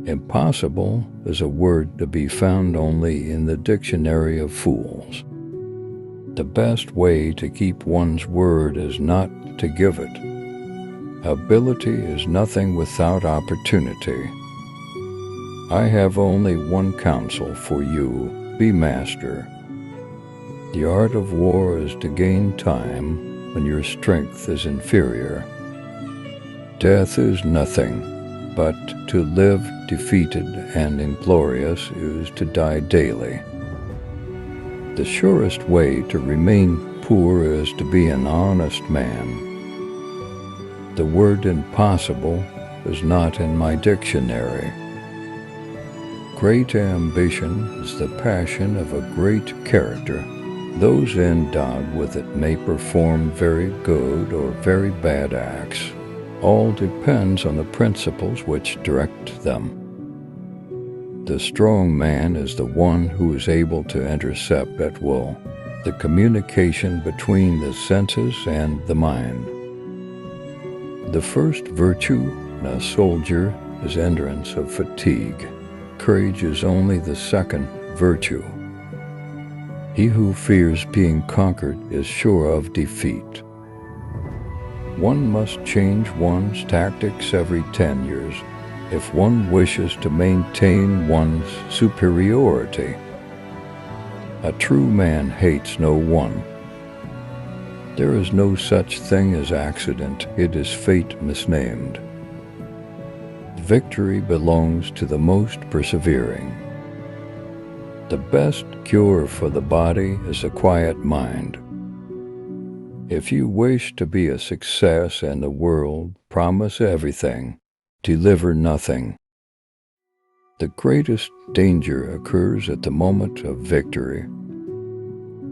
Impossible is a word to be found only in the dictionary of fools. The best way to keep one's word is not to give it. Ability is nothing without opportunity. I have only one counsel for you: be master. The art of war is to gain time when your strength is inferior. Death is nothing, but to live defeated and inglorious is to die daily. The surest way to remain poor is to be an honest man. The word impossible is not in my dictionary. Great ambition is the passion of a great character. Those endowed with it may perform very good or very bad acts. All depends on the principles which direct them. The strong man is the one who is able to intercept at will the communication between the senses and the mind. The first virtue in a soldier is endurance of fatigue. Courage is only the second virtue. He who fears being conquered is sure of defeat. One must change one's tactics every 10 years if one wishes to maintain one's superiority. A true man hates no one. There is no such thing as accident, it is fate misnamed. Victory belongs to the most persevering. The best cure for the body is a quiet mind. If you wish to be a success in the world, promise everything, deliver nothing. The greatest danger occurs at the moment of victory.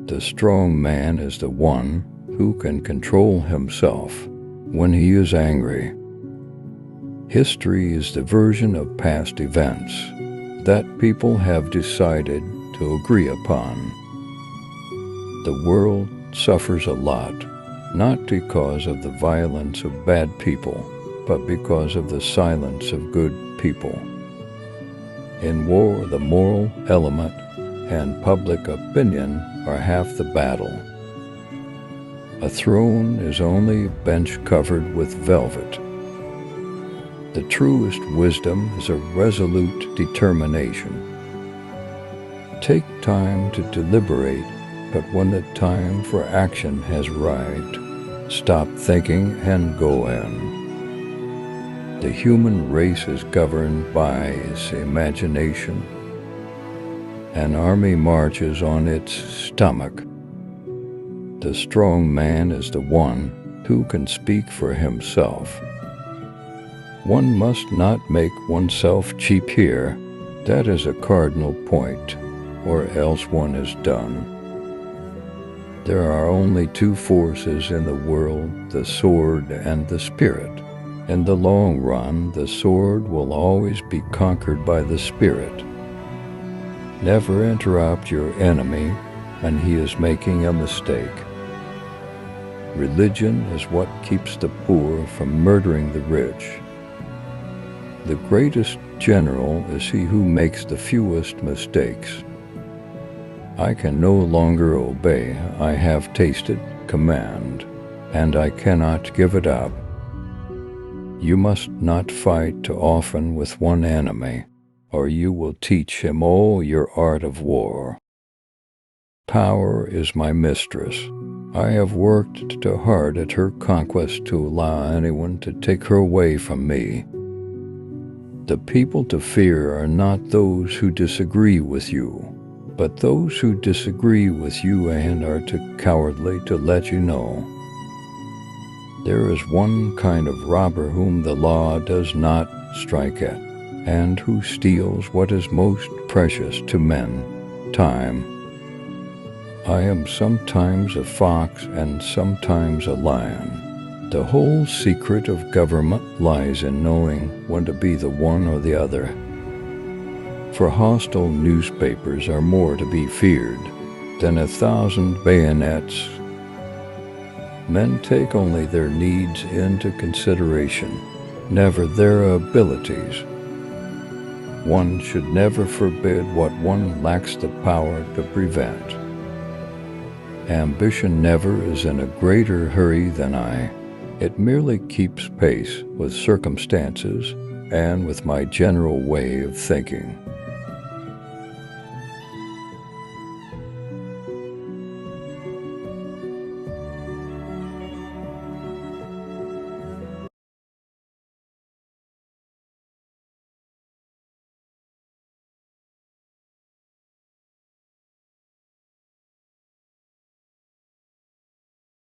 The strong man is the one who can control himself when he is angry. History is the version of past events that people have decided to agree upon. The world suffers a lot, not because of the violence of bad people, but because of the silence of good people. In war, the moral element and public opinion are half the battle. A throne is only a bench covered with velvet. The truest wisdom is a resolute determination. Take time to deliberate, but when the time for action has arrived, stop thinking and go in. The human race is governed by its imagination. An army marches on its stomach. The strong man is the one who can speak for himself. One must not make oneself cheap here. That is a cardinal point, or else one is done. There are only two forces in the world, the sword and the spirit. In the long run, the sword will always be conquered by the spirit. Never interrupt your enemy when he is making a mistake. Religion is what keeps the poor from murdering the rich. The greatest general is he who makes the fewest mistakes. I can no longer obey. I have tasted command, and I cannot give it up. You must not fight too often with one enemy, or you will teach him all your art of war. Power is my mistress. I have worked too hard at her conquest to allow anyone to take her away from me. The people to fear are not those who disagree with you, but those who disagree with you and are too cowardly to let you know. There is one kind of robber whom the law does not strike at, and who steals what is most precious to men, time. I am sometimes a fox and sometimes a lion. The whole secret of government lies in knowing when to be the one or the other. For hostile newspapers are more to be feared than 1,000 bayonets. Men take only their needs into consideration, never their abilities. One should never forbid what one lacks the power to prevent. Ambition never is in a greater hurry than I. It merely keeps pace with circumstances and with my general way of thinking.